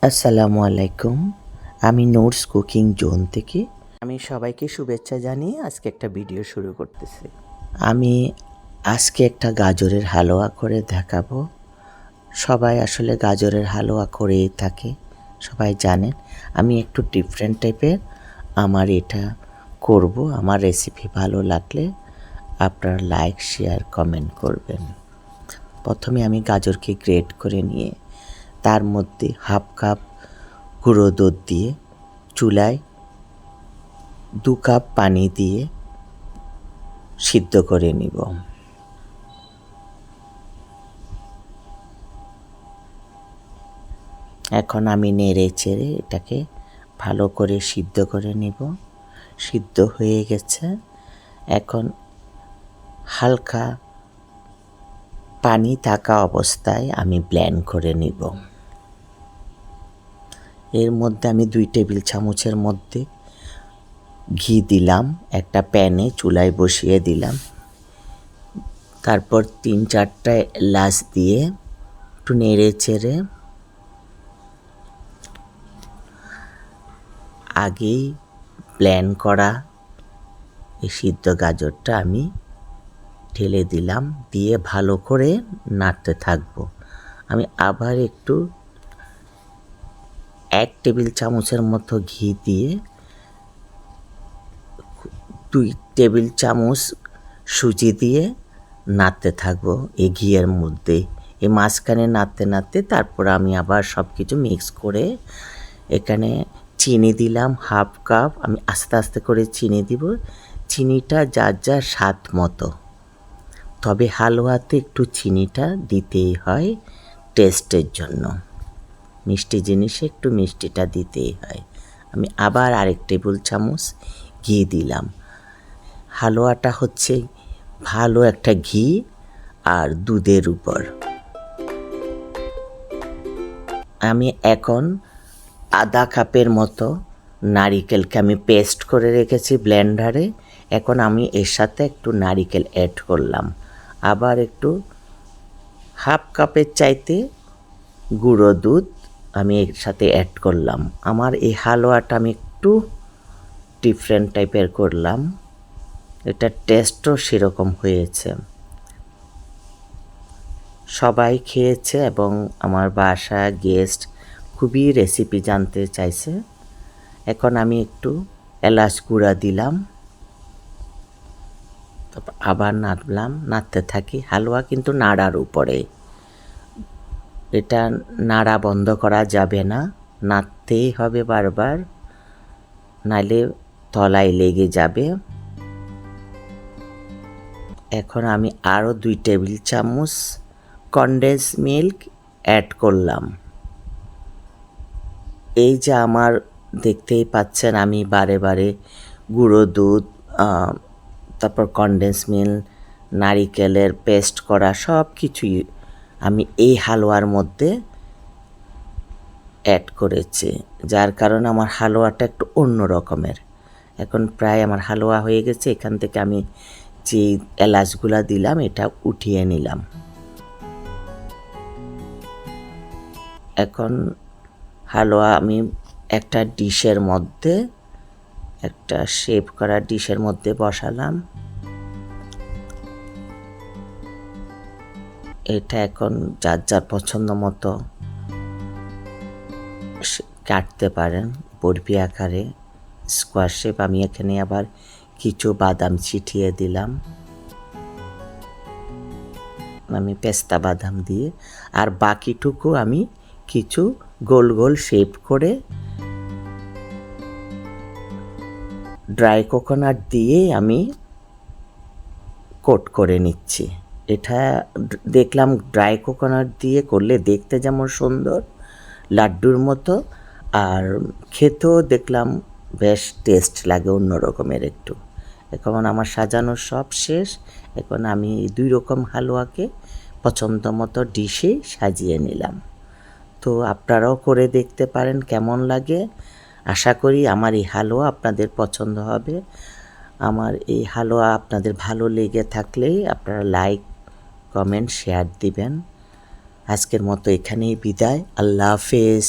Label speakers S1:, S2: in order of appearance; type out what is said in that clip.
S1: আসসালামু আলাইকুম। আমি নোটস কুকিং জোন থেকে আমি সবাইকে শুভেচ্ছা জানিয়ে আজকে একটা ভিডিও শুরু করতেছি। আমি আজকে একটা গাজরের হালুয়া করে দেখাবো। সবাই আসলে গাজরের হালুয়া করেই থাকে, সবাই জানেন। আমি একটু ডিফারেন্ট টাইপের এটা করব। আমার রেসিপি ভালো লাগলে আপনারা লাইক, শেয়ার, কমেন্ট করবেন। প্রথমে আমি গাজরকে গ্রেট করে নিয়ে তার মধ্যে হাফ কাপ গুঁড়ো দুধ দিয়ে চুলায় 2 কাপ পানি দিয়ে সিদ্ধ করে নিব। এখন আমি নেড়ে চেড়ে এটাকে ভালো করে সিদ্ধ করে নিব। সিদ্ধ হয়ে গেছে। এখন হালকা পানি থাকা অবস্থায় আমি ব্লেন্ড করে নিব। এর মধ্যে আমি 2 টেবিল চামচের মধ্যে ঘি দিলাম, একটা প্যানে চুলায় বসিয়ে দিলাম। তারপর 3-4টা এলাচ দিয়ে একটু নেড়ে চেড়ে আগেই ব্লেন্ড করা এই সিদ্ধ গাজরটা আমি ঢেলে দিলাম, দিয়ে ভালো করে নাড়তে থাকবো। আমি আবার একটু 1 টেবিল চামচের মতো ঘি দিয়ে 2 টেবিল চামচ সুজি দিয়ে নাড়তে থাকবো এই ঘিয়ের মধ্যে। এই মাঝখানে নাড়তে নাড়তে তারপর আমি আবার সব কিছু মিক্স করে এখানে চিনি দিলাম হাফ কাপ। আমি আস্তে আস্তে করে চিনি দিব। চিনিটা যার যার স্বাদ মতো, তবে হালুয়াতে একটু চিনিটা দিতেই হয় টেস্টের জন্য। মিষ্টি জিনিসে একটু মিষ্টিটা দিতেই হয়। আমি আবার আরেক টেবিল চামচ ঘি দিলাম। হালুয়াটা হচ্ছে ভালো একটা ঘি আর দুধের উপর। আমি এখন আধা কাপের মতো নারিকেলকে আমি পেস্ট করে রেখেছি ব্লেন্ডারে। এখন আমি এর সাথে একটু নারিকেল অ্যাড করলাম। আবার একটু হাফ কাপের চাইতে গুঁড়ো দুধ আমি এর সাথে অ্যাড করলাম। আমার এই হালুয়াটা আমি একটু ডিফারেন্ট টাইপের করলাম, এটা টেস্টও সেরকম হয়েছে। সবাই খেয়েছে এবং আমার বাসা গেস্ট খুবই রেসিপি জানতে চাইছে। এখন আমি একটু এলাচ গুঁড়া দিলাম, তারপর আবার নাড়লাম, নাড়তে থাকি। হালুয়া কিন্তু নাড়ার উপরে, এটা নাড়া বন্ধ করা যাবে না, নাড়তেই হবে বারবার, নাইলে তলায় লেগে যাবে। এখন আমি আরও 2 টেবিল চামচ কনডেন্স মিল্ক অ্যাড করলাম। এই যে আমার দেখতেই পাচ্ছেন আমি বারে বারে গুঁড়ো দুধ, তারপর কনডেন্স মিল্ক, নারিকেলের পেস্ট করা সব কিছুই আমি এই হালুয়ার মধ্যে অ্যাড করেছি, যার কারণে আমার হালুয়াটা একটু অন্য রকমের। এখন প্রায় আমার হালুয়া হয়ে গেছে। এখান থেকে আমি যে এলাচগুলা দিলাম এটা উঠিয়ে নিলাম। এখন হালুয়া আমি একটা ডিশের মধ্যে, একটা শেপ করা ডিশের মধ্যে বসালাম। এটা এখন যার যার পছন্দ মতো কাটতে পারেন বরফি আকারে, স্কোয়ার শেপ। আমি এখানে আবার কিছু বাদাম ছিটিয়ে দিলাম, আমি পেস্তা বাদাম দিয়ে। আর বাকিটুকু আমি কিছু গোল গোল শেপ করে ড্রাই কোকোনাট দিয়ে আমি কোট করে নিচ্ছি। এটা দেখলাম ড্রাই কোকোনাট দিয়ে করলে দেখতে যেমন সুন্দর লাড্ডুর মতো, আর খেতেও দেখলাম বেশ টেস্ট লাগে অন্য রকমের একটু। এখন আমার সাজানো সব শেষ। এখন আমি 2 রকম হালুয়াকে পছন্দ মতো ডিশে সাজিয়ে নিলাম। তো আপনারাও করে দেখতে পারেন কেমন লাগে। আশা করি আমার এই হালুয়া আপনাদের পছন্দ হবে। আমার এই হালুয়া আপনাদের ভালো লেগে থাকলে আপনারা লাইক, কমেন্ট, শেয়ার দিবেন। আজকের মতো এখানেই বিদায়। আল্লাহ হাফেজ।